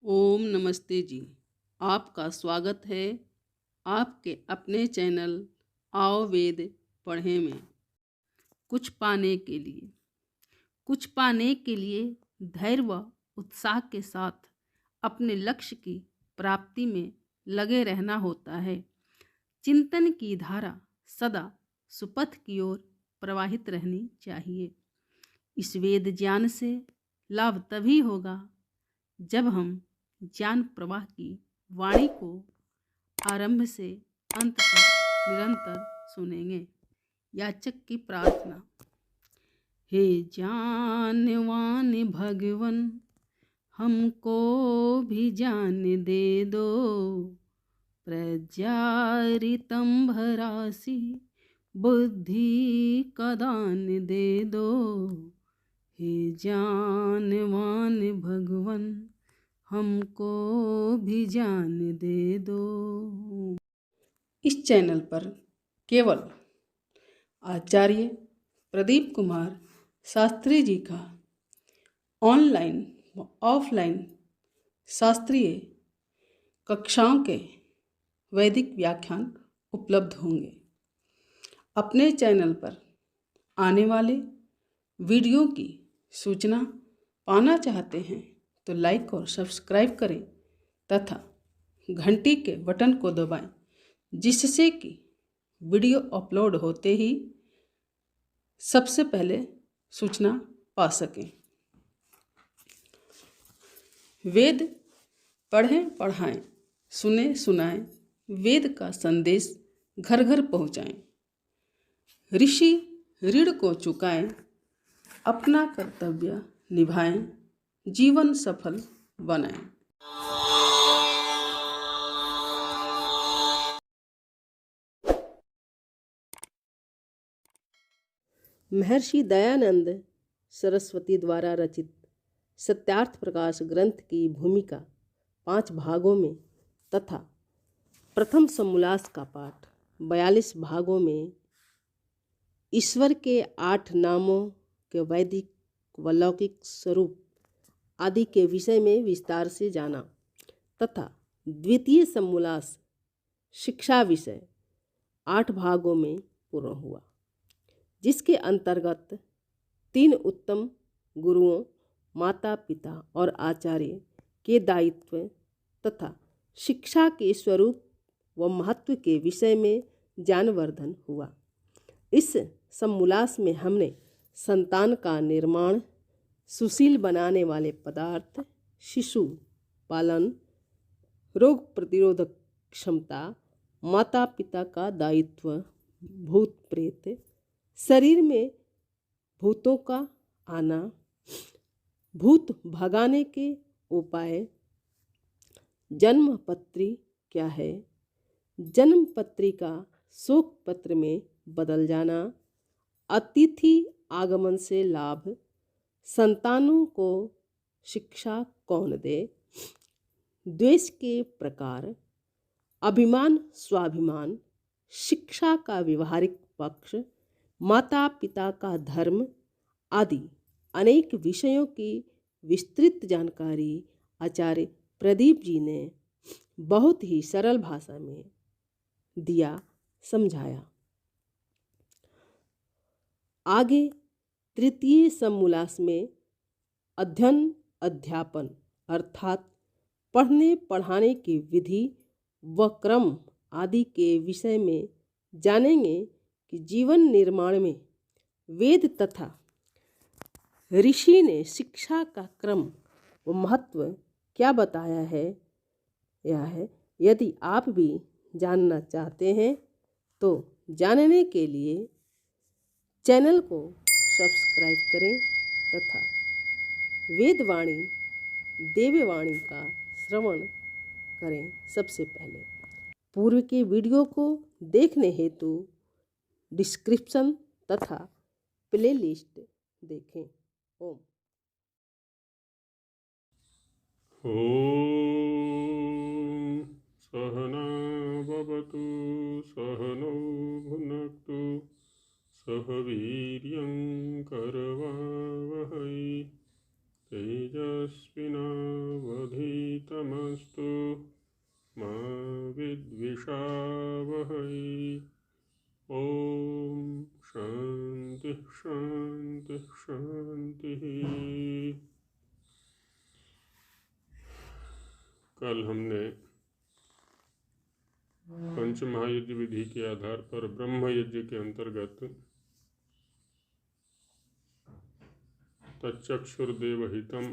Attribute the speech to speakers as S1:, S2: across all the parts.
S1: ओम नमस्ते जी। आपका स्वागत है आपके अपने चैनल आओ वेद पढ़ें में। कुछ पाने के लिए धैर्य व उत्साह के साथ अपने लक्ष्य की प्राप्ति में लगे रहना होता है। चिंतन की धारा सदा सुपथ की ओर प्रवाहित रहनी चाहिए। इस वेद ज्ञान से लाभ तभी होगा जब हम ज्ञान प्रवाह की वाणी को आरंभ से अंत तक निरंतर सुनेंगे। याचक की प्रार्थना। हे ज्ञानवान भगवन, हमको भी ज्ञान दे दो। प्रज्ञारितम भरासी बुद्धि का दान दे दो। हे ज्ञानवान भगवन, हमको भी ज्ञान दे दो। इस चैनल पर केवल आचार्य प्रदीप कुमार शास्त्री जी का ऑनलाइन व ऑफलाइन शास्त्रीय कक्षाओं के वैदिक व्याख्यान उपलब्ध होंगे। अपने चैनल पर आने वाले वीडियो की सूचना पाना चाहते हैं तो लाइक और सब्सक्राइब करें तथा घंटी के बटन को दबाएं, जिससे कि वीडियो अपलोड होते ही सबसे पहले सूचना पा सकें। वेद पढ़ें पढ़ाएं, सुने सुनाएं, वेद का संदेश घर घर पहुँचाएं। ऋषि ऋण को चुकाएं, अपना कर्तव्य निभाएं, जीवन सफल बनाएं।
S2: महर्षि दयानंद सरस्वती द्वारा रचित सत्यार्थ प्रकाश ग्रंथ की भूमिका 5 भागों में तथा प्रथम समोल्लास का पाठ 42 भागों में ईश्वर के 8 नामों के वैदिक व लौकिक स्वरूप आदि के विषय में विस्तार से जाना तथा द्वितीय समोल्लास शिक्षा विषय 8 भागों में पूर्ण हुआ, जिसके अंतर्गत 3 उत्तम गुरुओं, माता पिता और आचार्य के दायित्व तथा शिक्षा के स्वरूप व महत्व के विषय में ज्ञानवर्धन हुआ। इस समोल्लास में हमने संतान का निर्माण, सुशील बनाने वाले पदार्थ, शिशु पालन, रोग प्रतिरोधक क्षमता, माता पिता का दायित्व, भूत प्रेत, शरीर में भूतों का आना, भूत भगाने के उपाय, जन्म पत्री क्या है, जन्म पत्री का शोक पत्र में बदल जाना, अतिथि आगमन से लाभ, संतानों को शिक्षा कौन दे, द्वेष के प्रकार, अभिमान स्वाभिमान, शिक्षा का व्यवहारिक पक्ष, माता पिता का धर्म आदि अनेक विषयों की विस्तृत जानकारी आचार्य प्रदीप जी ने बहुत ही सरल भाषा में दिया, समझाया। आगे तृतीय समोल्लास में अध्ययन अध्यापन अर्थात पढ़ने पढ़ाने की विधि व क्रम आदि के विषय में जानेंगे कि जीवन निर्माण में वेद तथा ऋषि ने शिक्षा का क्रम व महत्व क्या बताया है। यदि आप भी जानना चाहते हैं तो जानने के लिए चैनल को सब्सक्राइब करें तथा वेदवाणी देववाणी का श्रवण करें। सबसे पहले पूर्व के वीडियो को देखने हेतु डिस्क्रिप्शन तथा प्लेलिस्ट देखें। ओम।
S3: सहना भवतु सहनौ भुनक्तु सह वीर्यं करवावहै तेजस्विनावधीतमस्तु मा विद्विषावहै। ओम शांति शांति शांति। कल हमने पंच महायज्ञ विधि के आधार पर ब्रह्म यज्ञ के अंतर्गत तच्चक्षुर्देवहितम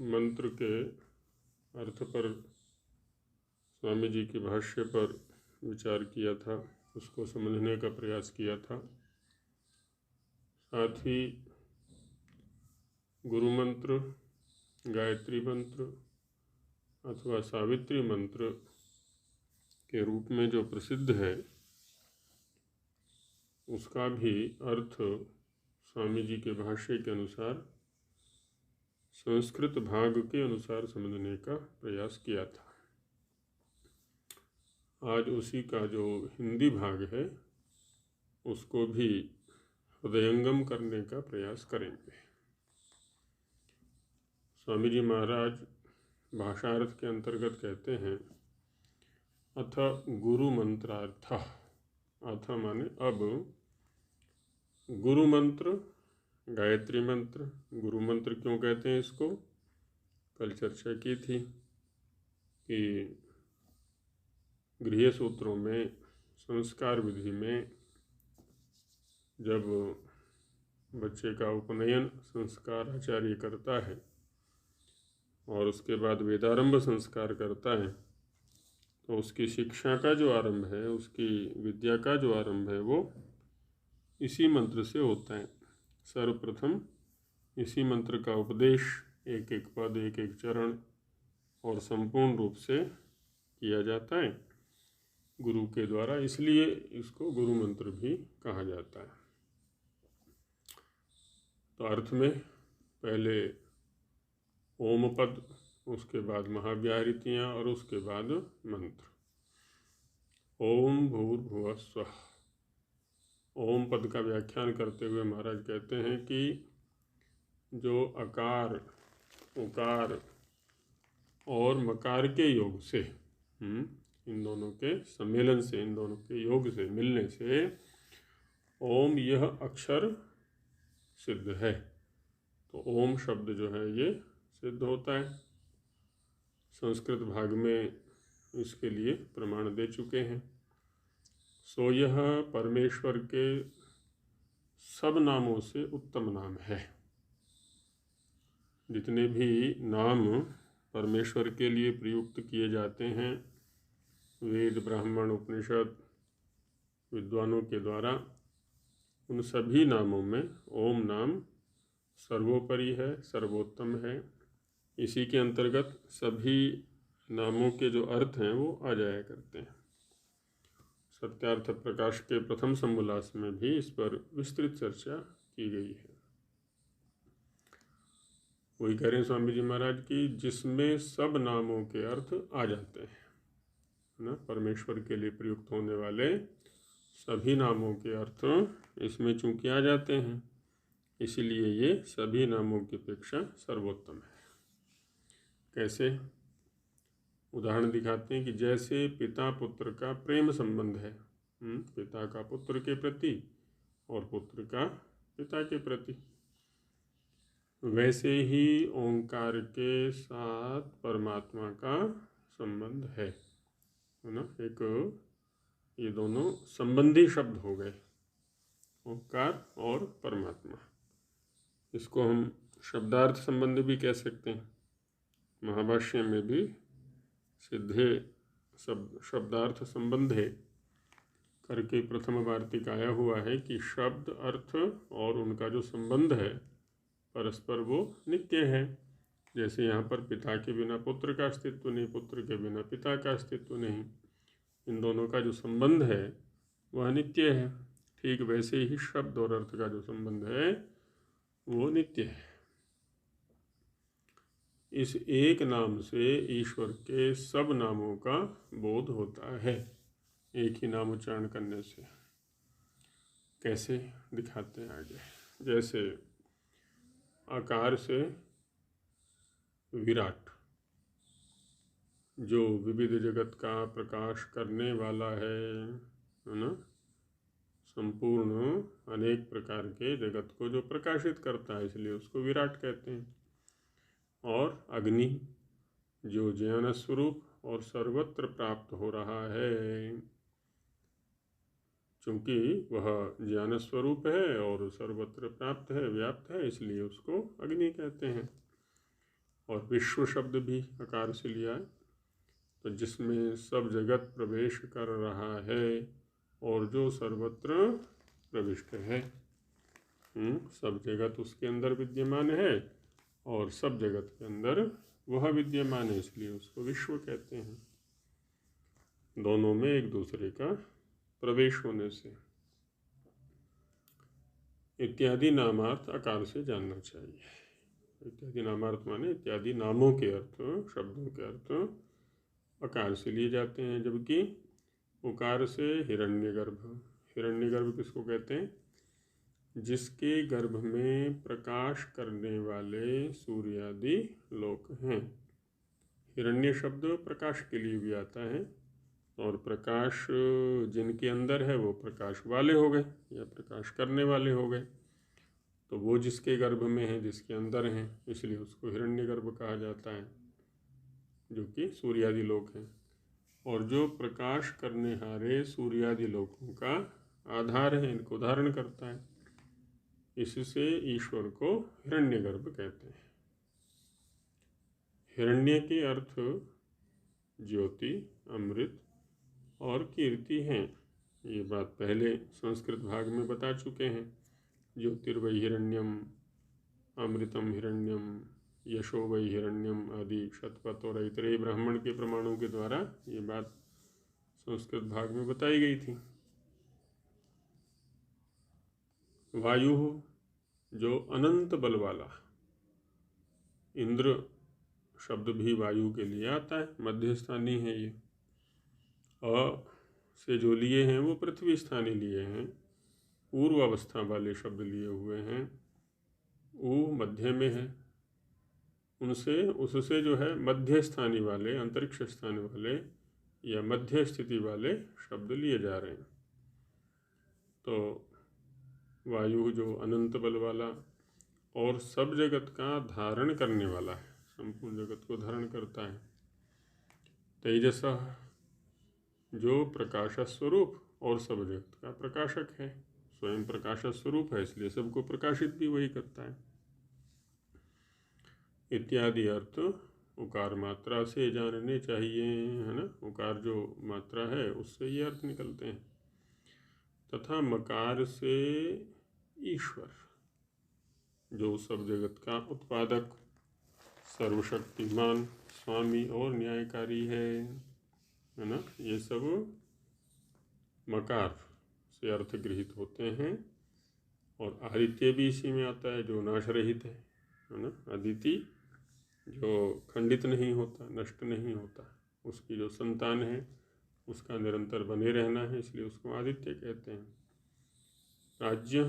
S3: मंत्र के अर्थ पर स्वामी जी के भाष्य पर विचार किया था, उसको समझने का प्रयास किया था। साथ ही गुरु मंत्र, गायत्री मंत्र अथवा सावित्री मंत्र के रूप में जो प्रसिद्ध है, उसका भी अर्थ स्वामी जी के भाष्य के अनुसार संस्कृत भाग के अनुसार समझने का प्रयास किया था। आज उसी का जो हिंदी भाग है उसको भी हृदयंगम करने का प्रयास करेंगे। स्वामी जी महाराज भाषार्थ के अंतर्गत कहते हैं, अथ गुरु मंत्रार्थ। अथ माने अब गुरु मंत्र, गायत्री मंत्र। गुरु मंत्र क्यों कहते हैं इसको, कल चर्चा की थी कि गृह सूत्रों में संस्कार विधि में जब बच्चे का उपनयन संस्कार आचार्य करता है और उसके बाद वेदारंभ संस्कार करता है, तो उसकी शिक्षा का जो आरंभ है, उसकी विद्या का जो आरंभ है, वो इसी मंत्र से होता है। सर्वप्रथम इसी मंत्र का उपदेश एक एक पद, एक एक चरण और संपूर्ण रूप से किया जाता है गुरु के द्वारा, इसलिए इसको गुरु मंत्र भी कहा जाता है। तो अर्थ में पहले ओम पद, उसके बाद महाव्याहृतियाँ और उसके बाद मंत्र। ओम भूर्भुवः स्वः। ओम पद का व्याख्यान करते हुए महाराज कहते हैं कि जो अकार, उकार और मकार के योग से, इन दोनों के सम्मेलन से, इन दोनों के योग से, मिलने से ओम यह अक्षर सिद्ध है। तो ओम शब्द जो है ये सिद्ध होता है। संस्कृत भाग में इसके लिए प्रमाण दे चुके हैं। सो यह परमेश्वर के सब नामों से उत्तम नाम है। जितने भी नाम परमेश्वर के लिए प्रयुक्त किए जाते हैं वेद, ब्राह्मण, उपनिषद विद्वानों के द्वारा, उन सभी नामों में ओम नाम सर्वोपरि है, सर्वोत्तम है। इसी के अंतर्गत सभी नामों के जो अर्थ हैं वो आ जाया करते हैं। सत्यार्थ प्रकाश के प्रथम समोल्लास में भी इस पर विस्तृत चर्चा की गई है। वही कह रहे हैं स्वामी जी महाराज की, जिसमें सब नामों के अर्थ आ जाते हैं ना, परमेश्वर के लिए प्रयुक्त होने वाले सभी नामों के अर्थ इसमें चूंकि आ जाते हैं, इसीलिए ये सभी नामों की अपेक्षा सर्वोत्तम है। कैसे, उदाहरण दिखाते हैं कि जैसे पिता पुत्र का प्रेम संबंध है, पिता का पुत्र के प्रति और पुत्र का पिता के प्रति, वैसे ही ओंकार के साथ परमात्मा का संबंध है ना। एक ये दोनों संबंधी शब्द हो गए, ओंकार और परमात्मा। इसको हम शब्दार्थ संबंध भी कह सकते हैं। महाभाष्य में भी सिद्धे शब्दार्थ संबंधे करके प्रथम वार्तिक आया हुआ है कि शब्द, अर्थ और उनका जो संबंध है परस्पर वो नित्य है। जैसे यहाँ पर पिता के बिना पुत्र का अस्तित्व नहीं, पुत्र के बिना पिता का अस्तित्व नहीं, इन दोनों का जो संबंध है वह नित्य है। ठीक वैसे ही शब्द और अर्थ का जो संबंध है वो नित्य है। इस एक नाम से ईश्वर के सब नामों का बोध होता है, एक ही नाम उच्चारण करने से। कैसे दिखाते हैं आगे। जैसे आकार से विराट, जो विविध जगत का प्रकाश करने वाला है ना, संपूर्ण अनेक प्रकार के जगत को जो प्रकाशित करता है, इसलिए उसको विराट कहते हैं। और अग्नि, जो ज्ञान स्वरूप और सर्वत्र प्राप्त हो रहा है, चूँकि वह ज्ञान स्वरूप है और सर्वत्र प्राप्त है, व्याप्त है, इसलिए उसको अग्नि कहते हैं। और विश्व शब्द भी आकार से लिया है, तो जिसमें सब जगत प्रवेश कर रहा है और जो सर्वत्र प्रविष्ट है। सब जगत उसके अंदर विद्यमान है और सब जगत के अंदर वह विद्यमान है, इसलिए उसको विश्व कहते हैं। दोनों में एक दूसरे का प्रवेश होने से। इत्यादि नामार्थ आकार से जानना चाहिए। इत्यादि नामार्थ माने इत्यादि नामों के अर्थ, शब्दों के अर्थ आकार से लिए जाते हैं, जबकि उकार से हिरण्यगर्भ। हिरण्यगर्भ किसको कहते हैं? जिसके गर्भ में प्रकाश करने वाले सूर्यादि लोक हैं। हिरण्य शब्द प्रकाश के लिए भी आता है, और प्रकाश जिनके अंदर है वो प्रकाश वाले हो गए या प्रकाश करने वाले हो गए, तो वो जिसके गर्भ में है, जिसके अंदर हैं, इसलिए उसको हिरण्यगर्भ कहा जाता है, जो कि सूर्यादि लोक हैं। और जो प्रकाश करने हारे सूर्यादि लोकों का आधार है, इनको धारण करता है, इससे ईश्वर को हिरण्यगर्भ कहते हैं। हिरण्य के अर्थ ज्योति, अमृत और कीर्ति हैं। ये बात पहले संस्कृत भाग में बता चुके हैं। ज्योतिर्वै हिरण्यम, अमृतम हिरण्यम, यशो वै हिरण्यम आदि शतपथ और ऐतरेय ब्राह्मण के प्रमाणों के द्वारा ये बात संस्कृत भाग में बताई गई थी। वायु, जो अनंत बल वाला, इंद्र शब्द भी वायु के लिए आता है, मध्य स्थानीय है ये। अ से जो लिए हैं वो पृथ्वी स्थानीय लिए हैं, पूर्व अवस्था वाले शब्द लिए हुए हैं, ऊ मध्य में है, उससे जो है मध्य स्थानीय वाले, अंतरिक्ष स्थानीय वाले या मध्य स्थिति वाले शब्द लिए जा रहे हैं। तो वायु जो अनंत बल वाला और सब जगत का धारण करने वाला है, संपूर्ण जगत को धारण करता है। तेजस, जो प्रकाश स्वरूप और सब जगत का प्रकाशक है, स्वयं प्रकाश स्वरूप है, इसलिए सबको प्रकाशित भी वही करता है। इत्यादि अर्थ उकार मात्रा से जानने चाहिए, है ना। उकार जो मात्रा है उससे ये अर्थ निकलते हैं। तथा मकार से ईश्वर, जो सब जगत का उत्पादक, सर्वशक्तिमान, स्वामी और न्यायकारी है ना। ये सब मकार से अर्थ गृहीत होते हैं। और आदित्य भी इसी में आता है, जो नाश रहित है ना। अदिति जो खंडित नहीं होता, नष्ट नहीं होता, उसकी जो संतान है उसका निरंतर बने रहना है, इसलिए उसको आदित्य कहते हैं। राज्य,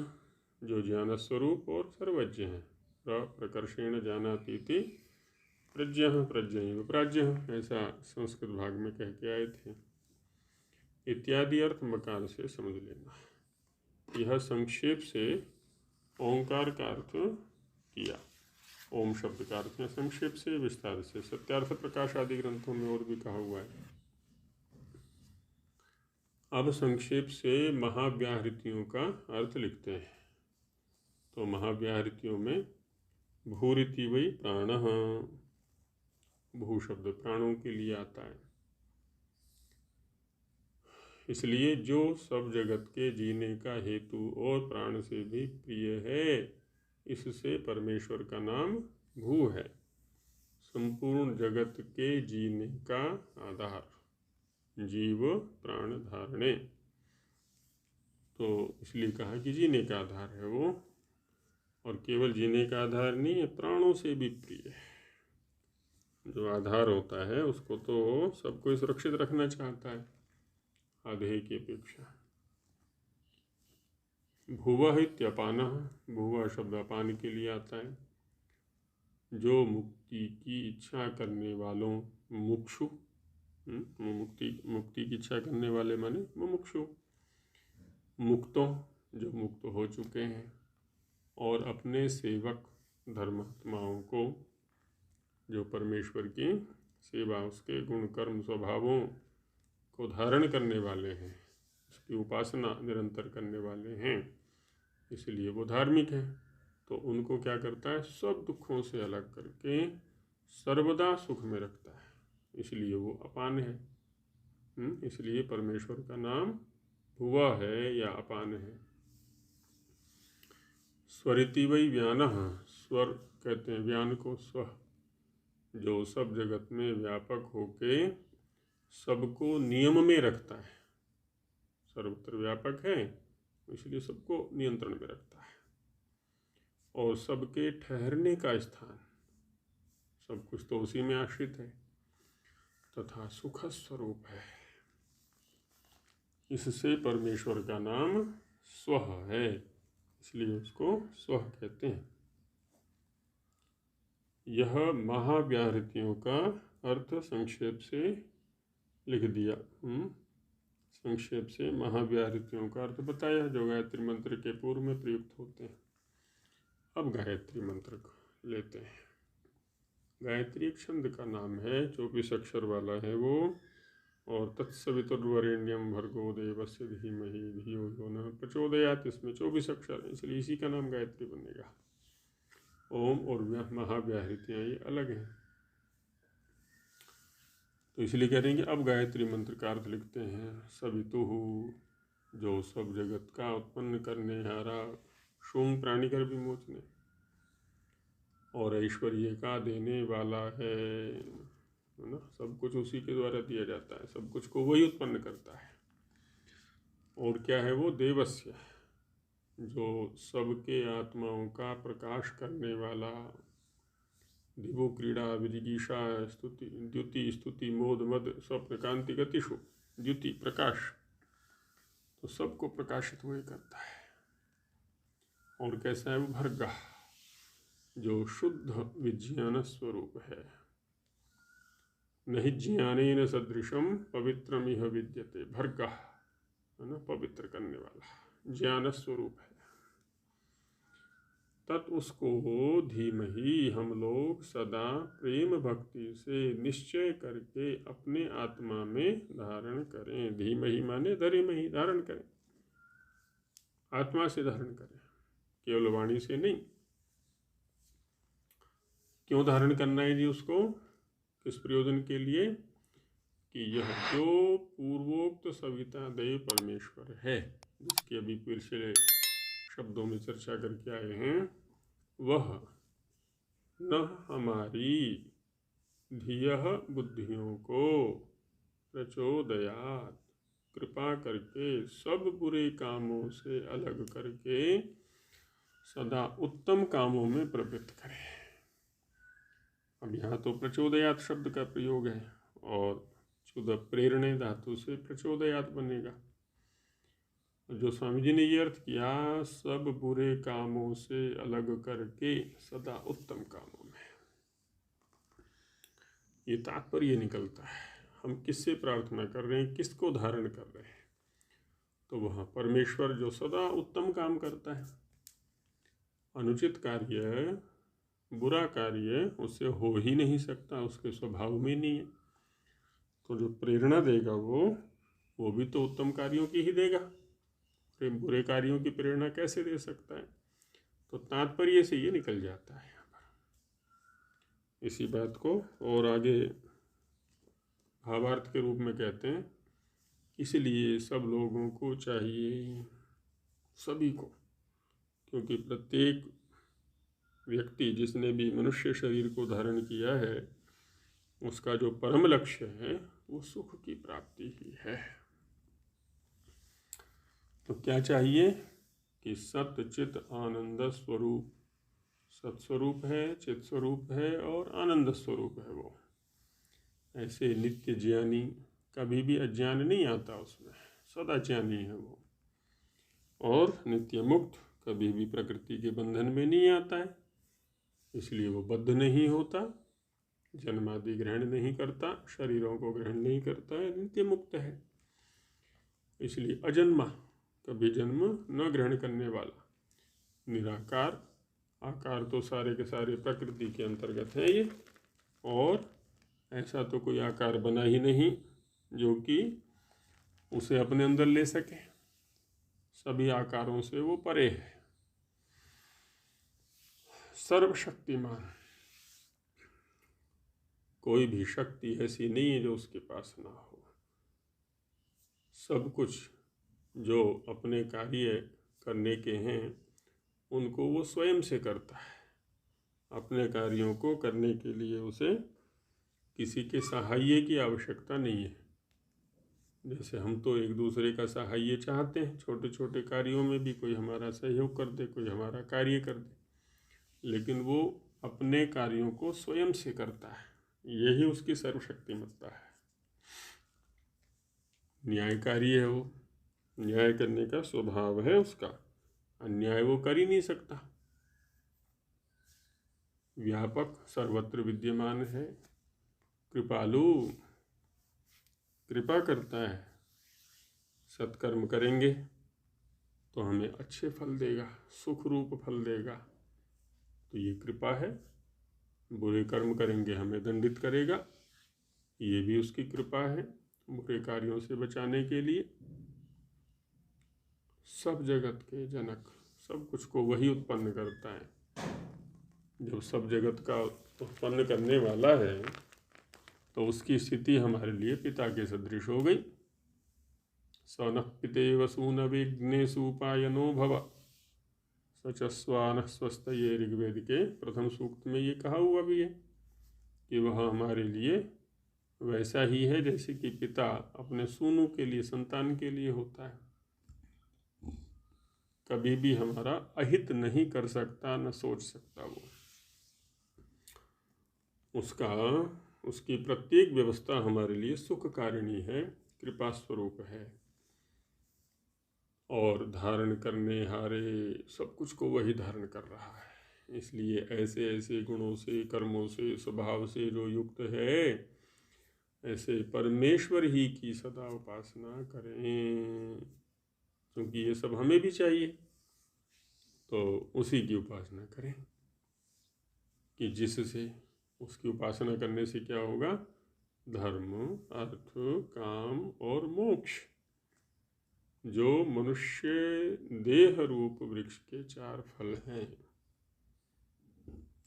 S3: जो ज्ञान स्वरूप और सर्वज्ञ है, प्रकर्षेण जानातीति प्रज्ञ प्रज्ञैव प्राज्ञ, ऐसा संस्कृत भाग में कह के आए थे। इत्यादि अर्थ मकार से समझ लेना। यह संक्षेप से ओंकार का अर्थ किया। ओम शब्द का अर्थ संक्षेप से, विस्तार से सत्यार्थ प्रकाश आदि ग्रंथों में और भी कहा हुआ है। अब संक्षेप से महाव्याहृतियों का अर्थ लिखते हैं। तो महाव्याहृतियों में भूरिति वै प्राणः, भू शब्द प्राणों के लिए आता है, इसलिए जो सब जगत के जीने का हेतु और प्राण से भी प्रिय है, इससे परमेश्वर का नाम भू है। संपूर्ण जगत के जीने का आधार, जीव प्राण धारणे, तो इसलिए कहा कि जीने का आधार है वो। और केवल जीने का आधार नहीं है, प्राणों से भी प्रिय है। जो आधार होता है उसको तो सब कोई सुरक्षित रखना चाहता है, आधे की अपेक्षा। भुवः इत्यपानः, भुवः शब्द अपान के लिए आता है। जो मुक्ति की इच्छा करने वालों मुमुक्षु, मुक्ति की इच्छा करने वाले माने मुमुक्षु, मुक्तों जो मुक्त हो चुके हैं, और अपने सेवक धर्मात्माओं को जो परमेश्वर की सेवा, उसके गुण कर्म स्वभावों को धारण करने वाले हैं, उसकी उपासना निरंतर करने वाले हैं, इसलिए वो धार्मिक है। तो उनको क्या करता है, सब दुखों से अलग करके सर्वदा सुख में रखता है, इसलिए वो अपान है। इसलिए परमेश्वर का नाम भुवा है या अपान है। स्वरिति वै व्यानः, स्वर कहते हैं व्यान को, स्व, जो सब जगत में व्यापक होके सबको नियम में रखता है, सर्वत्र व्यापक है इसलिए सबको नियंत्रण में रखता है, और सबके ठहरने का स्थान, सब कुछ तो उसी में आश्रित है, तथा सुख स्वरूप है। इससे परमेश्वर का नाम स्व है, इसलिए उसको स्व कहते हैं। यह महाव्याहृतियों का अर्थ संक्षेप से लिख दिया। संक्षेप से महाव्याहृतियों का अर्थ बताया, जो गायत्री मंत्र के पूर्व में प्रयुक्त होते हैं। अब गायत्री मंत्र लेते हैं। गायत्री एक छंद का नाम है, 24 अक्षर वाला है वो, और तत्सवितुर्वरेण्यम भर्गो देवस्य धीमहि धियो यो नः प्रचोदयात्, इसमें 24 अक्षर है, इसलिए इसी का नाम गायत्री बनेगा। ओम और महाव्याहृतियाँ ये अलग हैं, तो इसलिए कह रहे हैं कि अब गायत्री मंत्र का अर्थ लिखते हैं। सवितुः, जो सब जगत का उत्पन्न करने हारा, शूंग प्राणिकर विमोचने, और ऐश्वर्य का देने वाला है ना, सब कुछ उसी के द्वारा दिया जाता है, सब कुछ को वही उत्पन्न करता है। और क्या है वो, देवस्य, जो सबके आत्माओं का प्रकाश करने वाला, दिवो क्रीड़ा विजिगीषा स्तुति द्युति स्तुति मोद मद स्वप्न कांति गतिषु, द्युति प्रकाश, तो सबको प्रकाशित वही करता है। और कैसा है वो, भर्गा, जो शुद्ध विज्ञान स्वरूप है। नहीं ज्ञानेन सदृशम पवित्रमिह विद्यते, भर्गा है ना, पवित्र करने वाला, ज्ञान स्वरूप है। तत् उसको धीमहि हम लोग सदा प्रेम भक्ति से निश्चय करके अपने आत्मा में धारण करें। धीमहि माने धीमहि, धारण करें, आत्मा से धारण करें, केवल वाणी से नहीं। क्यों धारण करना है जी उसको, किस प्रयोजन के लिए, कि यह जो पूर्वोक्त सविता देव परमेश्वर है, जिसकी अभी पिछले शब्दों में चर्चा करके आए हैं, वह न हमारी धियः बुद्धियों को प्रचोदयात्, कृपा करके सब बुरे कामों से अलग करके सदा उत्तम कामों में प्रवृत्त करे। अब यहाँ तो प्रचोदयात् शब्द का प्रयोग है, और शुद्ध प्रेरणे धातु से प्रचोदयात् बनेगा। जो स्वामी जी ने ये अर्थ किया, सब बुरे कामों से अलग करके सदा उत्तम कामों में, ये तात्पर्य निकलता है। हम किससे प्रार्थना कर रहे हैं, किसको धारण कर रहे हैं, तो वह परमेश्वर जो सदा उत्तम काम करता है, अनुचित कार्य, बुरा कार्य उससे हो ही नहीं सकता, उसके स्वभाव में नहीं है। तो जो प्रेरणा देगा वो भी तो उत्तम कार्यों की ही देगा, बुरे कार्यों की प्रेरणा कैसे दे सकता है। तो तात्पर्य से ये निकल जाता है यहाँ पर। इसी बात को और आगे भावार्थ के रूप में कहते हैं, इसलिए सब लोगों को चाहिए, सभी को, क्योंकि प्रत्येक व्यक्ति जिसने भी मनुष्य शरीर को धारण किया है, उसका जो परम लक्ष्य है वो सुख की प्राप्ति ही है। तो क्या चाहिए कि सत्य चित आनंद स्वरूप, सत्स्वरूप है, चित स्वरूप है और आनंद स्वरूप है वो। ऐसे नित्य ज्ञानी, कभी भी अज्ञान नहीं आता उसमें, सदा ज्ञानी है वो। और नित्य मुक्त, कभी भी प्रकृति के बंधन में नहीं आता है, इसलिए वो बद्ध नहीं होता, जन्मादि ग्रहण नहीं करता, शरीरों को ग्रहण नहीं करता है, नित्य मुक्त है। इसलिए अजन्मा, कभी जन्म न ग्रहण करने वाला, निराकार। आकार तो सारे के सारे प्रकृति के अंतर्गत है ये, और ऐसा तो कोई आकार बना ही नहीं जो कि उसे अपने अंदर ले सके। सभी आकारों से वो परे है। सर्वशक्तिमान, कोई भी शक्ति ऐसी नहीं है जो उसके पास ना हो। सब कुछ जो अपने कार्य करने के हैं उनको वो स्वयं से करता है। अपने कार्यों को करने के लिए उसे किसी के सहाय की आवश्यकता नहीं है। जैसे हम तो एक दूसरे का सहाय चाहते हैं, छोटे छोटे कार्यों में भी कोई हमारा सहयोग कर दे, कोई हमारा कार्य कर दे, लेकिन वो अपने कार्यों को स्वयं से करता है। यही उसकी सर्वशक्तिमत्ता है। न्यायकारी है वो, न्याय करने का स्वभाव है उसका, अन्याय वो कर ही नहीं सकता। व्यापक, सर्वत्र विद्यमान है, कृपालु, कृपा करता है। सत्कर्म करेंगे तो हमें अच्छे फल देगा, सुख रूप फल देगा, तो ये कृपा है। बुरे कर्म करेंगे हमें दंडित करेगा, ये भी उसकी कृपा है, बुरे कार्यों से बचाने के लिए। सब जगत के जनक, सब कुछ को वही उत्पन्न करता है। जब सब जगत का उत्पन्न करने वाला है तो उसकी स्थिति हमारे लिए पिता के सदृश हो गई। स नः पितेव सूनविघ्नेषु उपायनो भव सचस्वान स्वस्तये। ऋग्वेद के प्रथम सूक्त में ये कहा हुआ भी है कि वह हमारे लिए वैसा ही है जैसे कि पिता अपने सूनू के लिए, संतान के लिए होता है। कभी भी हमारा अहित नहीं कर सकता, न सोच सकता वो। उसकी प्रत्येक व्यवस्था हमारे लिए सुखकारिणी है, कृपा स्वरूप है, और धारण करने हारे सब कुछ को वही धारण कर रहा है। इसलिए ऐसे ऐसे गुणों से, कर्मों से, स्वभाव से जो युक्त है, ऐसे परमेश्वर ही की सदा उपासना करें, क्योंकि ये सब हमें भी चाहिए। तो उसी की उपासना करें कि जिससे, उसकी उपासना करने से क्या होगा? धर्म, अर्थ, काम और मोक्ष, जो मनुष्य देह रूप वृक्ष के 4 फल हैं।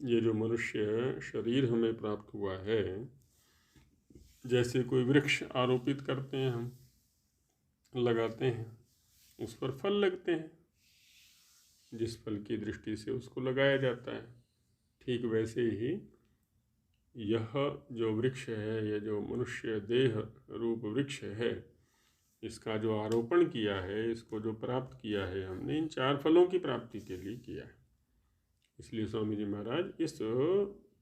S3: ये जो मनुष्य शरीर हमें प्राप्त हुआ है, जैसे कोई वृक्ष आरोपित करते हैं, हम लगाते हैं, उस पर फल लगते हैं, जिस फल की दृष्टि से उसको लगाया जाता है। ठीक वैसे ही यह जो वृक्ष है, यह जो मनुष्य देह रूप वृक्ष है, इसका जो आरोपण किया है, इसको जो प्राप्त किया है, हमने इन 4 फलों की प्राप्ति के लिए किया है। इसलिए स्वामी जी महाराज इस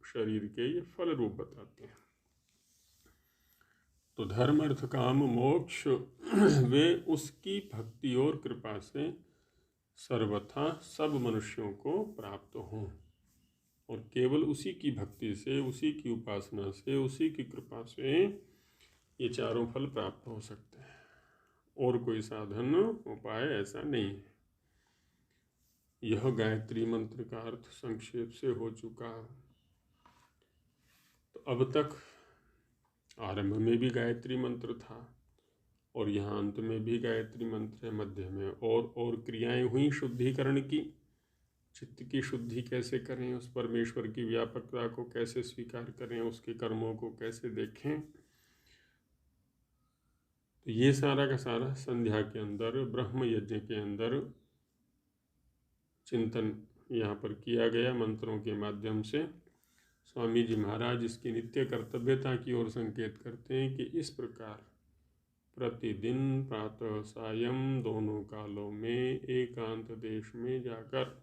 S3: शरीर के ये फल रूप बताते हैं। तो धर्म, अर्थ, काम, मोक्ष वे उसकी भक्ति और कृपा से सर्वथा सब मनुष्यों को प्राप्त हों, और केवल उसी की भक्ति से, उसी की उपासना से, उसी की कृपा से ये 4 फल प्राप्त हो सकते हैं। और कोई साधन उपाय ऐसा नहीं है। यह गायत्री मंत्र का अर्थ संक्षेप से हो चुका। तो अब तक आरंभ में भी गायत्री मंत्र था, और यहाँ अंत में भी गायत्री मंत्र है, मध्य में और क्रियाएं हुई शुद्धिकरण की। चित्त की शुद्धि कैसे करें, उस परमेश्वर की व्यापकता को कैसे स्वीकार करें, उसके कर्मों को कैसे देखें, तो ये सारा का सारा संध्या के अंदर, ब्रह्म यज्ञ के अंदर चिंतन यहाँ पर किया गया मंत्रों के माध्यम से। स्वामी जी महाराज इसकी नित्य कर्तव्यता की ओर संकेत करते हैं कि इस प्रकार प्रतिदिन प्रातः सायं दोनों कालों में एकांत देश में जाकर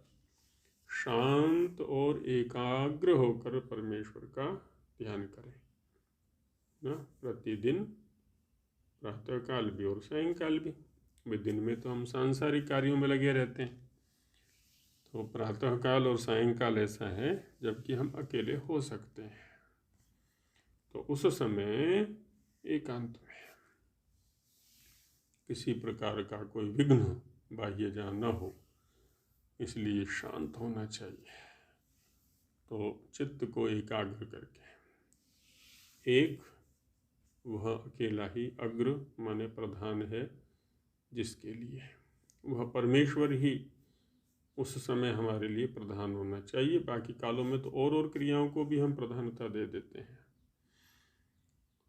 S3: शांत और एकाग्र होकर परमेश्वर का ध्यान करें ना। प्रतिदिन प्रातः काल भी और सायंकाल भी। दिन में तो हम सांसारिक कार्यों में लगे रहते हैं, तो प्रातःकाल और सायंकाल ऐसा है जबकि हम अकेले हो सकते हैं। तो उस समय एकांत में किसी प्रकार का कोई विघ्न बाह्य जहाँ न हो, इसलिए शांत होना चाहिए। तो चित्त को एकाग्र करके एक वह अकेला ही अग्र माने प्रधान है, जिसके लिए वह परमेश्वर ही उस समय हमारे लिए प्रधान होना चाहिए। बाकी कालों में तो और क्रियाओं को भी हम प्रधानता दे देते हैं।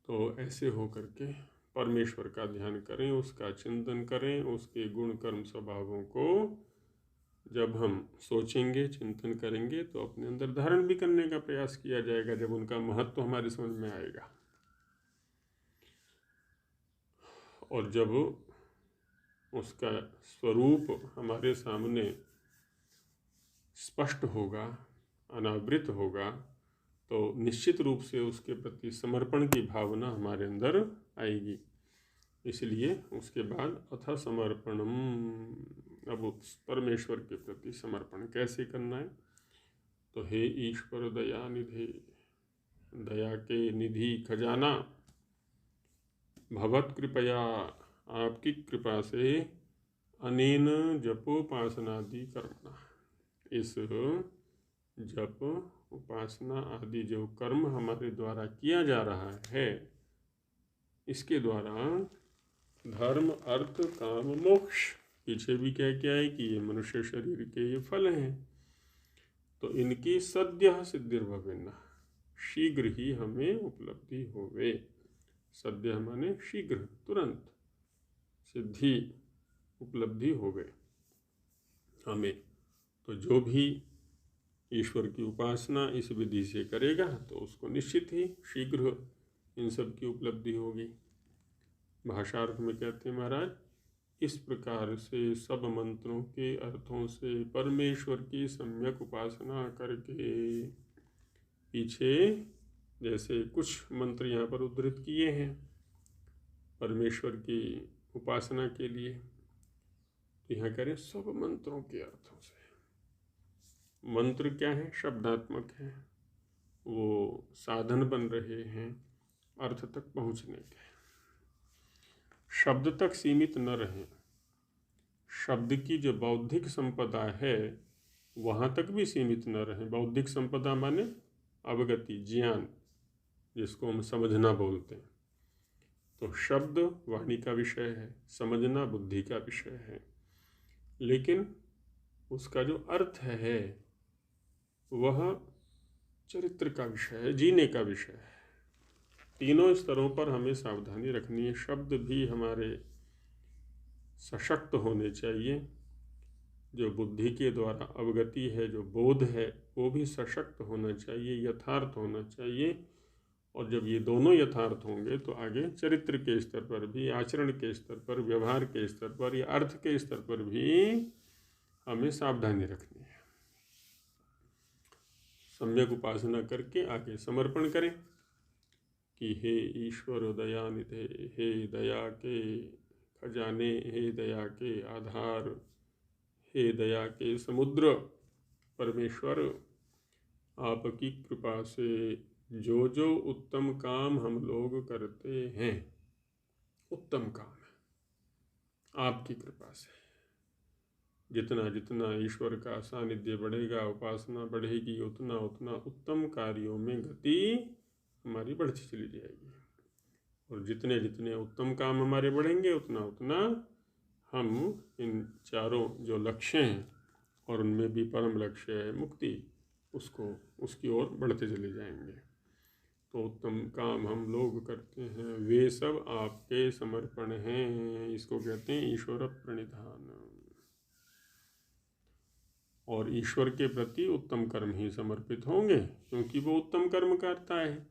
S3: तो ऐसे हो करके परमेश्वर का ध्यान करें, उसका चिंतन करें, उसके गुण कर्म स्वभावों को जब हम सोचेंगे, चिंतन करेंगे तो अपने अंदर धारण भी करने का प्रयास किया जाएगा, जब उनका महत्व हमारे समझ में आएगा। और जब उसका स्वरूप हमारे सामने स्पष्ट होगा, अनावृत होगा, तो निश्चित रूप से उसके प्रति समर्पण की भावना हमारे अंदर आएगी। इसलिए उसके बाद अथ समर्पणम, अब उस परमेश्वर के प्रति समर्पण कैसे करना है। तो हे ईश्वर दया निधि, दया के निधि खजाना, भवत कृपया, आपकी कृपा से, अनेन जपोपासनादि कर्मणा, इस जप उपासना आदि जो कर्म हमारे द्वारा किया जा रहा है, इसके द्वारा धर्म अर्थ काम मोक्ष, पीछे भी क्या है कि ये मनुष्य शरीर के ये फल हैं, तो इनकी सद्यः सिद्धिर्भवेन्न, शीघ्र ही हमें उपलब्धि होवे। सद्यः माने शीघ्र, तुरंत सिद्धि उपलब्धि होवे हमें। तो जो भी ईश्वर की उपासना इस विधि से करेगा तो उसको निश्चित ही शीघ्र इन सब की उपलब्धि होगी। भाषार्थ में कहते हैं महाराज, इस प्रकार से सब मंत्रों के अर्थों से परमेश्वर की सम्यक उपासना करके, पीछे जैसे कुछ मंत्र यहाँ पर उद्धृत किए हैं परमेश्वर की उपासना के लिए, तो यहाँ करें सब मंत्रों के अर्थों से। मंत्र क्या है? शब्दात्मक है, वो साधन बन रहे हैं अर्थ तक पहुँचने के। शब्द तक सीमित न रहें, शब्द की जो बौद्धिक संपदा है वहाँ तक भी सीमित न रहें। बौद्धिक संपदा माने अवगति, ज्ञान, जिसको हम समझना बोलते हैं। तो शब्द वाणी का विषय है, समझना बुद्धि का विषय है, लेकिन उसका जो अर्थ है वह चरित्र का विषय है, जीने का विषय है। तीनों स्तरों पर हमें सावधानी रखनी है। शब्द भी हमारे सशक्त होने चाहिए, जो बुद्धि के द्वारा अवगति है, जो बोध है, वो भी सशक्त होना चाहिए, यथार्थ होना चाहिए। और जब ये दोनों यथार्थ होंगे तो आगे चरित्र के स्तर पर भी, आचरण के स्तर पर, व्यवहार के स्तर पर या अर्थ के स्तर पर भी हमें सावधानी रखनी है। सम्यक उपासना करके आगे समर्पण करें कि हे ईश्वर दयानिधे, हे दया के खजाने, हे दया के आधार, हे दया के समुद्र परमेश्वर, आपकी कृपा से जो जो उत्तम काम हम लोग करते हैं, उत्तम काम है आपकी कृपा से। जितना जितना ईश्वर का सानिध्य बढ़ेगा, उपासना बढ़ेगी, उतना उतना उत्तम कार्यों में गति हमारी बढ़ती चली जाएगी। और जितने जितने उत्तम काम हमारे बढ़ेंगे उतना उतना हम इन चारों जो लक्ष्य हैं, और उनमें भी परम लक्ष्य है मुक्ति, उसकी ओर बढ़ते चले जाएंगे। तो उत्तम काम हम लोग करते हैं वे सब आपके समर्पण हैं। इसको कहते हैं ईश्वर प्रणिधान। और ईश्वर के प्रति उत्तम कर्म ही समर्पित होंगे, क्योंकि वो उत्तम कर्म करता है,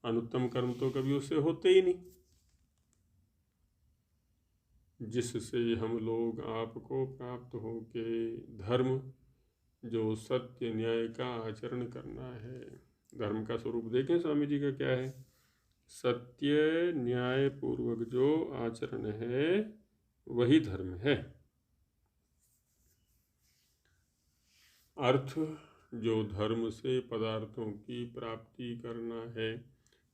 S3: अनुत्तम कर्म तो कभी उससे होते ही नहीं। जिससे हम लोग आपको प्राप्त हो के धर्म, जो सत्य न्याय का आचरण करना है। धर्म का स्वरूप देखें स्वामी जी का क्या है? सत्य न्याय पूर्वक जो आचरण है वही धर्म है। अर्थ जो धर्म से पदार्थों की प्राप्ति करना है,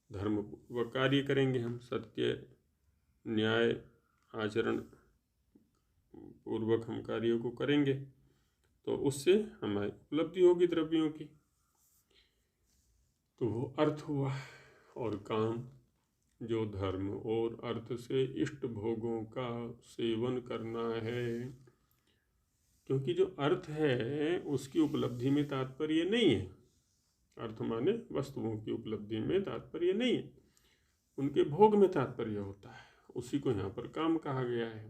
S3: धर्म व कार्य करेंगे हम, सत्य न्याय आचरण पूर्वक हम कार्यों को करेंगे तो उससे हमारी उपलब्धि होगी द्रव्यों की, तो वो अर्थ हुआ। और काम जो धर्म और अर्थ से इष्ट भोगों का सेवन करना है, क्योंकि जो अर्थ है उसकी उपलब्धि में तात्पर्य नहीं है, अर्थ माने वस्तुओं की उपलब्धि में तात्पर्य नहीं है, उनके भोग में तात्पर्य होता है, उसी को यहाँ पर काम कहा गया है।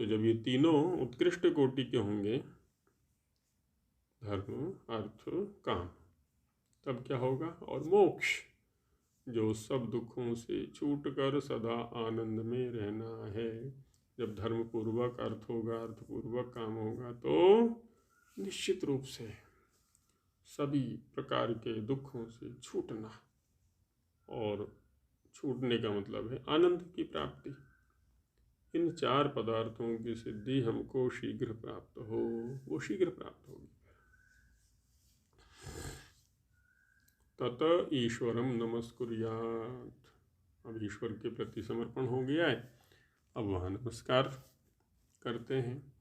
S3: तो जब ये तीनों उत्कृष्ट कोटि के होंगे, धर्म अर्थ काम, तब क्या होगा? और मोक्ष जो सब दुखों से छूटकर सदा आनंद में रहना है। जब धर्म पूर्वक अर्थ होगा, अर्थ पूर्वक काम होगा, तो निश्चित रूप से सभी प्रकार के दुखों से छूटना, और छूटने का मतलब है आनंद की प्राप्ति। इन चार पदार्थों की सिद्धि हमको शीघ्र प्राप्त हो, वो शीघ्र प्राप्त होगी। तत ईश्वरम नमस्कुर्यात्। अब ईश्वर के प्रति समर्पण हो गया है, अब वहाँ नमस्कार करते हैं।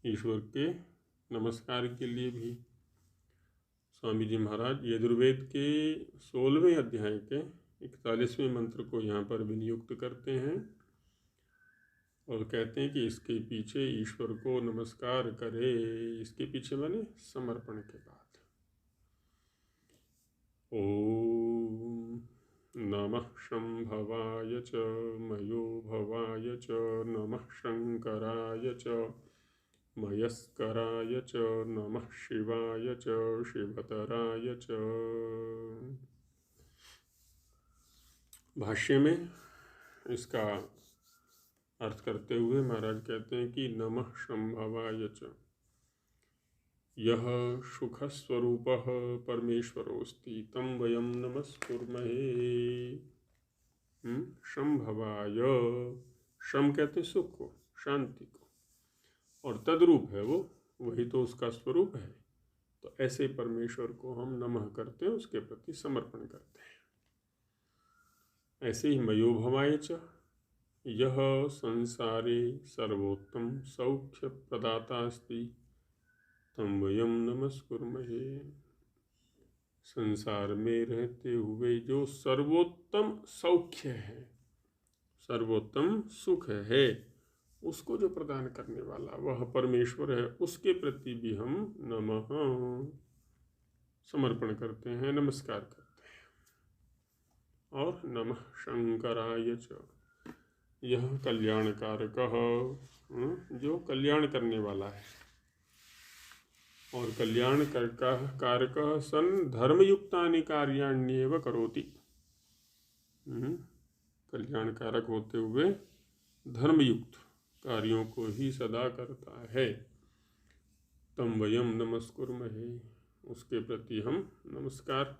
S3: ईश्वर के नमस्कार के लिए भी स्वामी जी महाराज यजुर्वेद के 16वें अध्याय के 41वें मंत्र को यहाँ पर विनियुक्त करते हैं और कहते हैं कि इसके पीछे ईश्वर को नमस्कार करे। इसके पीछे माने समर्पण के बाद। ओम नमः शंभवाय च मयो भवाय च नमः शंकराय च मयस्कराय च नमः शिवाय च शिवतराय च। भाष्य में इसका अर्थ करते हुए महाराज कहते हैं कि नमः शंभवाय च, यह सुखस्वरूपः परमेश्वरोऽस्ति तं वयं नमस्कुर्महे। शंभवाय, शम कहते सुख को, शांति को, और तद्रूप है वो, वही तो उसका स्वरूप है। तो ऐसे परमेश्वर को हम नमः करते हैं, उसके प्रति समर्पण करते हैं। ऐसे ही मयो भवाय च, यह संसारे सर्वोत्तम सौख्य प्रदाता अस्ति तं वयं नमस्कुर्महे। संसार में रहते हुए जो सर्वोत्तम सौख्य है, सर्वोत्तम सुख है, उसको जो प्रदान करने वाला वह परमेश्वर है, उसके प्रति भी हम नमः समर्पण करते हैं, नमस्कार करते हैं। और नमः शंकराय च, यह कल्याणकारकः, जो कल्याण करने वाला है, और कल्याण कारक सन धर्मयुक्तानि कार्याण्येव करोति। कल्याण कारक होते हुए धर्मयुक्त कार्यों को ही सदा करता है। तं वयं नमस्कुर्महे, उसके प्रति हम नमस्कार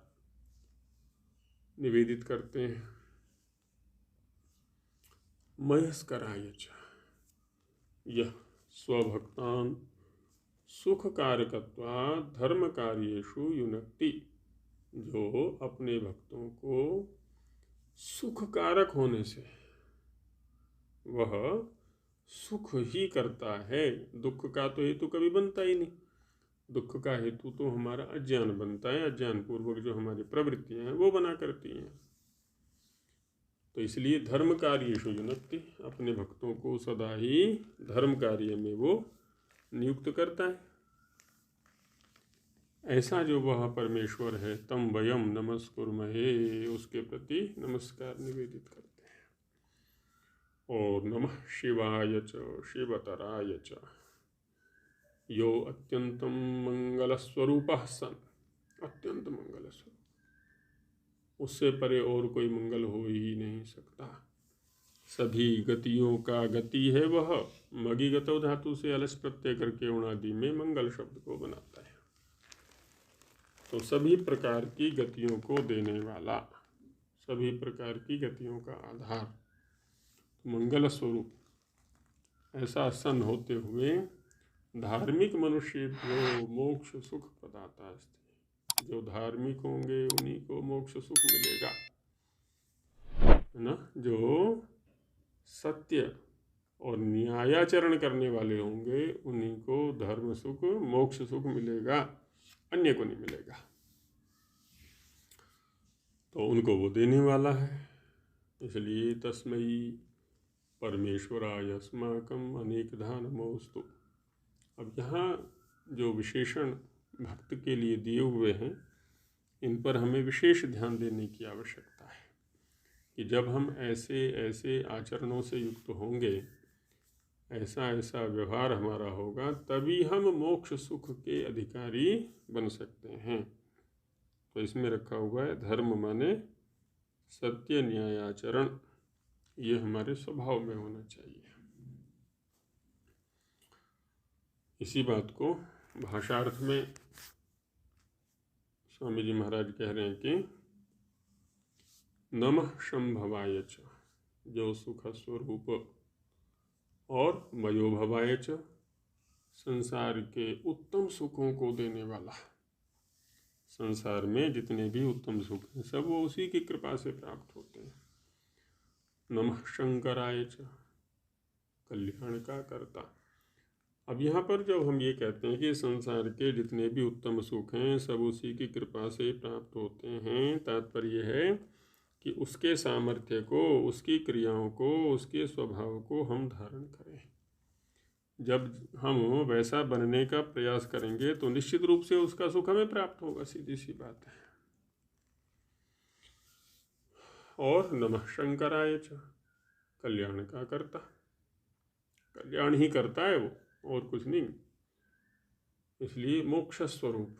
S3: निवेदित करते हैं। मयस्कराय च, यह स्वभक्तान् सुख कारकत्वात् धर्म कार्येषु युनक्ति, जो अपने भक्तों को सुख कारक होने से वह सुख ही करता है। दुख का तो हेतु कभी बनता ही नहीं, दुख का हेतु तो हमारा अज्ञान बनता है, अज्ञान पूर्वक जो हमारी प्रवृत्तियां हैं वो बना करती हैं। तो इसलिए धर्म कार्येषु युनक्ति, अपने भक्तों को सदा ही धर्म कार्य में वो नियुक्त करता है। ऐसा जो वह परमेश्वर है, तं वयं नमस्कुर्महे, उसके प्रति नमस्कार निवेदित करते हैं। और नमः शिवाय च शिवतराय च, यो अत्यंतम मंगलस्वरूपः सन, अत्यंत मंगल स्वरूप, उससे परे और कोई मंगल हो ही नहीं सकता। सभी गतियों का गति है वह, मगी गतौ धातु से अलस प्रत्यय करके उणादि में मंगल शब्द को बनाता है। तो सभी प्रकार की गतियों को देने वाला, सभी प्रकार की गतियों का आधार, मंगल स्वरूप, ऐसा सन होते हुए धार्मिक मनुष्येभ्यो मोक्ष सुख प्रदाता अस्ति। जो धार्मिक होंगे उन्हीं को मोक्ष सुख मिलेगा, है ना। जो सत्य और न्यायाचरण करने वाले होंगे उन्हीं को धर्म सुख मोक्ष सुख मिलेगा, अन्य को नहीं मिलेगा। तो उनको वो देने वाला है। इसलिए तस्मै परमेश्वराय अस्माकं अनेकधा नमोस्तु। अब यहाँ जो विशेषण भक्त के लिए दिए हुए हैं, इन पर हमें विशेष ध्यान देने की आवश्यकता है कि जब हम ऐसे ऐसे आचरणों से युक्त होंगे, ऐसा ऐसा व्यवहार हमारा होगा, तभी हम मोक्ष सुख के अधिकारी बन सकते हैं। तो इसमें रखा हुआ है धर्म माने सत्य न्यायाचरण, ये हमारे स्वभाव में होना चाहिए। इसी बात को भाषार्थ में स्वामी जी महाराज कह रहे हैं कि नमः शंभवाय च, जो सुख स्वरूप, और मयोभवाय च, संसार के उत्तम सुखों को देने वाला। संसार में जितने भी उत्तम सुख हैं सब वो उसी की कृपा से प्राप्त होते हैं। नमः शंकराय च, कल्याण का कर्ता। अब यहाँ पर जब हम ये कहते हैं कि संसार के जितने भी उत्तम सुख हैं सब उसी की कृपा से प्राप्त होते हैं, तात्पर्य है कि उसके सामर्थ्य को, उसकी क्रियाओं को, उसके स्वभाव को हम धारण करें। जब हम वैसा बनने का प्रयास करेंगे तो निश्चित रूप से उसका सुख हमें प्राप्त होगा, सीधी सी बात है। और नमः शंकराय च, कल्याण का कर्ता। कल्याण ही करता है वो, और कुछ नहीं। इसलिए मोक्ष स्वरूप,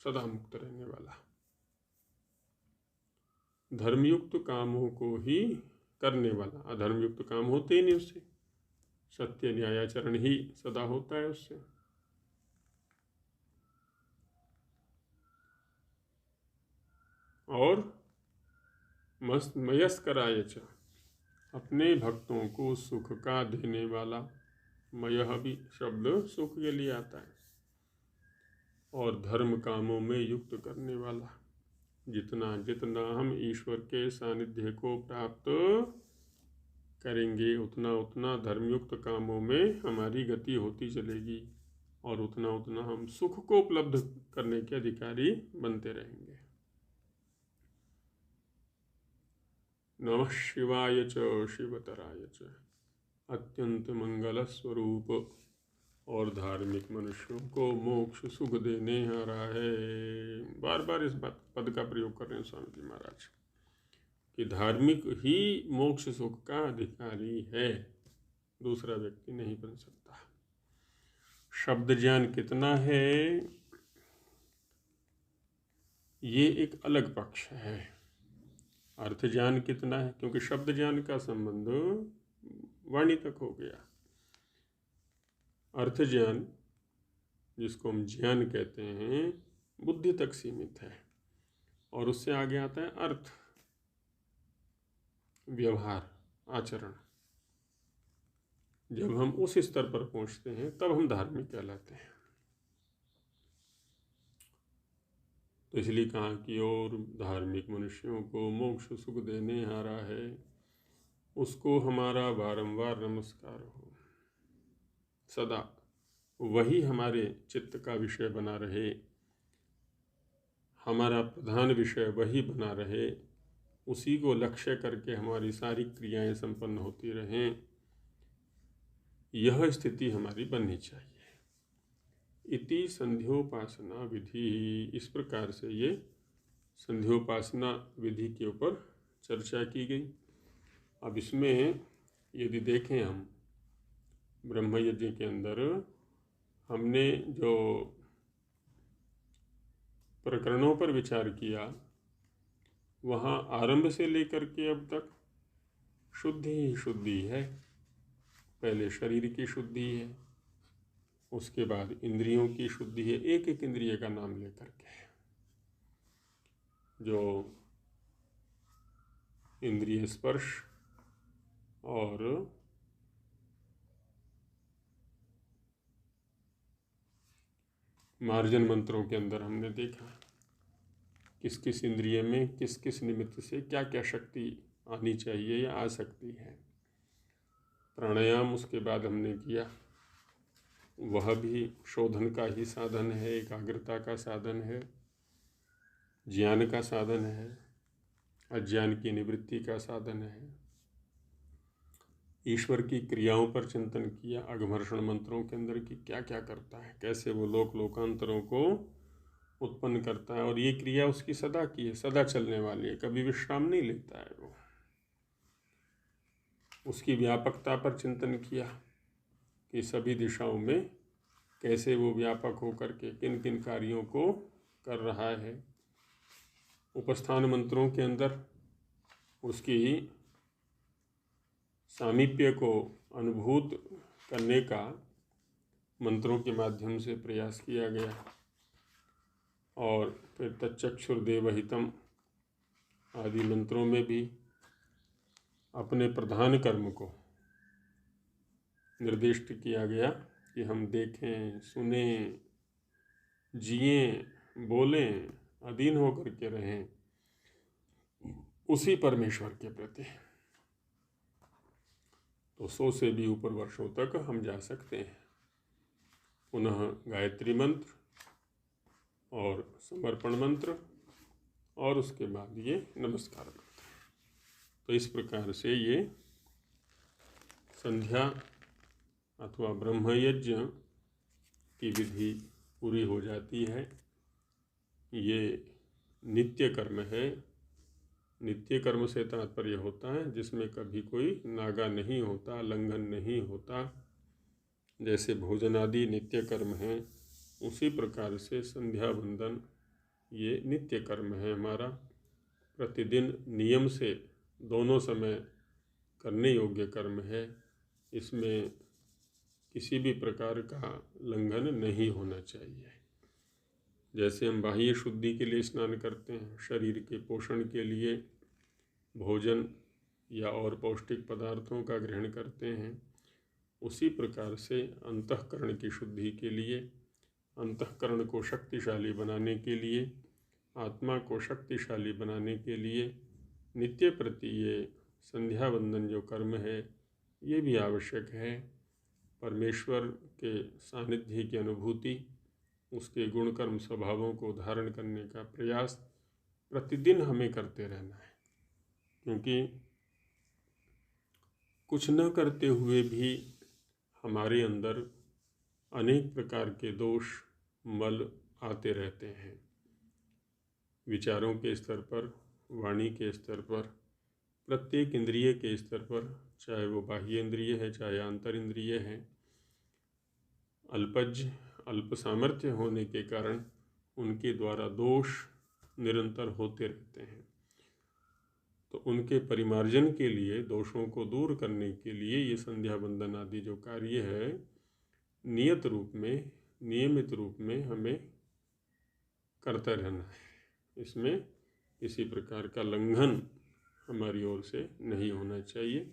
S3: सदा मुक्त रहने वाला, धर्मयुक्त कामों को ही करने वाला। अधर्मयुक्त काम होते ही नहीं उससे, सत्य न्यायाचरण ही सदा होता है उससे। और मयस्कराय च, अपने भक्तों को सुख का देने वाला। मयः भी शब्द सुख के लिए आता है। और धर्म कामों में युक्त करने वाला। जितना जितना हम ईश्वर के सानिध्य को प्राप्त करेंगे उतना उतना धर्मयुक्त कामों में हमारी गति होती चलेगी, और उतना उतना हम सुख को उपलब्ध करने के अधिकारी बनते रहेंगे। नमः शिवाय च, शिवतराय च, अत्यंत मंगल स्वरूप और धार्मिक मनुष्यों को मोक्ष सुख देने आ रहा है। बार बार इस पद का प्रयोग कर रहे हैं स्वामी जी महाराज कि धार्मिक ही मोक्ष सुख का अधिकारी है, दूसरा व्यक्ति नहीं बन सकता। शब्द ज्ञान कितना है ये एक अलग पक्ष है। अर्थ ज्ञान कितना है, क्योंकि शब्द ज्ञान का संबंध वाणी तक हो गया। अर्थ ज्ञान, जिसको हम ज्ञान कहते हैं, बुद्धि तक सीमित है, और उससे आगे आता है अर्थ, व्यवहार, आचरण। जब हम उस स्तर पर पहुंचते हैं तब हम धार्मिक कहलाते हैं। तो इसलिए कहा कि और धार्मिक मनुष्यों को मोक्ष सुख देने आ रहा है, उसको हमारा बारंबार नमस्कार हो, सदा वही हमारे चित्त का विषय बना रहे, हमारा प्रधान विषय वही बना रहे, उसी को लक्ष्य करके हमारी सारी क्रियाएं संपन्न होती रहें, यह स्थिति हमारी बननी चाहिए। इति संध्योपासना विधि, इस प्रकार से ये संध्योपासना विधि के ऊपर चर्चा की गई। अब इसमें यदि देखें हम ब्रह्मयज्ञ के अंदर हमने जो प्रकरणों पर विचार किया, वहाँ आरंभ से लेकर के अब तक शुद्धि ही शुद्धि है। पहले शरीर की शुद्धि है, उसके बाद इंद्रियों की शुद्धि है, एक एक इंद्रिय का नाम लेकर के। जो इंद्रिय स्पर्श और मार्जन मंत्रों के अंदर हमने देखा किस किस इंद्रिय में किस किस निमित्त से क्या क्या शक्ति आनी चाहिए या आ सकती है। प्राणायाम उसके बाद हमने किया, वह भी शोधन का ही साधन है, एकाग्रता का साधन है, ज्ञान का साधन है, अज्ञान की निवृत्ति का साधन है। ईश्वर की क्रियाओं पर चिंतन किया अघमर्षण मंत्रों के अंदर कि क्या क्या करता है, कैसे वो लोक लोकांतरों को उत्पन्न करता है, और ये क्रिया उसकी सदा की है, सदा चलने वाली है, कभी विश्राम नहीं लेता है वो। उसकी व्यापकता पर चिंतन किया कि सभी दिशाओं में कैसे वो व्यापक होकर के किन किन कार्यों को कर रहा है। उपस्थान मंत्रों के अंदर उसकी सामीप्य को अनुभूत करने का मंत्रों के माध्यम से प्रयास किया गया, और फिर तच्चक्षुर्देवहितम आदि मंत्रों में भी अपने प्रधान कर्म को निर्दिष्ट किया गया कि हम देखें, सुने, जिएं, बोलें, अधीन होकर के रहें उसी परमेश्वर के प्रति। तो 100 से भी ऊपर वर्षों तक हम जा सकते हैं। पुनः गायत्री मंत्र और समर्पण मंत्र, और उसके बाद ये नमस्कार मंत्र। तो इस प्रकार से ये संध्या अथवा ब्रह्मयज्ञ की विधि पूरी हो जाती है। ये नित्य कर्म है। नित्य कर्म से तात्पर्य होता है जिसमें कभी कोई नागा नहीं होता, लंघन नहीं होता। जैसे भोजन आदि नित्य कर्म है, उसी प्रकार से संध्या वंदन ये नित्य कर्म है हमारा, प्रतिदिन नियम से दोनों समय करने योग्य कर्म है। इसमें किसी भी प्रकार का लंघन नहीं होना चाहिए। जैसे हम बाह्य शुद्धि के लिए स्नान करते हैं, शरीर के पोषण के लिए भोजन या और पौष्टिक पदार्थों का ग्रहण करते हैं, उसी प्रकार से अंतःकरण की शुद्धि के लिए, अंतःकरण को शक्तिशाली बनाने के लिए, आत्मा को शक्तिशाली बनाने के लिए नित्य प्रति ये संध्या वंदन जो कर्म है ये भी आवश्यक है। परमेश्वर के सानिध्य की अनुभूति, उसके गुण कर्म स्वभावों को धारण करने का प्रयास प्रतिदिन हमें करते रहना है, क्योंकि कुछ न करते हुए भी हमारे अंदर अनेक प्रकार के दोष मल आते रहते हैं। विचारों के स्तर पर, वाणी के स्तर पर, प्रत्येक इंद्रिय के स्तर पर, चाहे वो बाह्य इंद्रिय है चाहे आंतर इंद्रिय है, अल्पज्ञ अल्प सामर्थ्य होने के कारण उनके द्वारा दोष निरंतर होते रहते हैं। तो उनके परिमार्जन के लिए, दोषों को दूर करने के लिए ये संध्या वंदन आदि जो कार्य है नियत रूप में, नियमित रूप में हमें करता रहना है। इसमें किसी प्रकार का लंघन हमारी ओर से नहीं होना चाहिए।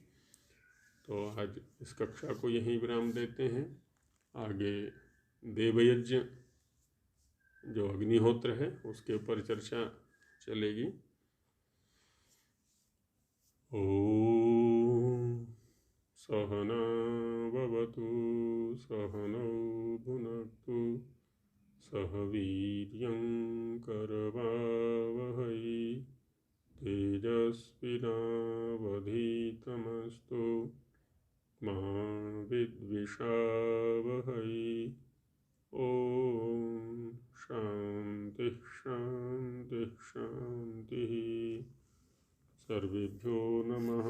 S3: तो आज इस कक्षा को यहीं विराम देते हैं। आगे देवयज्ञ जो अग्निहोत्र है उसके ऊपर चर्चा चलेगी। ओम सहना भवतु सहनौ भुनक्तु सह वीर्यं करवावहै तेजस्विनावधीतमस्तु मा विद्विषावहै। ओम शांति शांति शांति। सर्वेभ्यो नमः।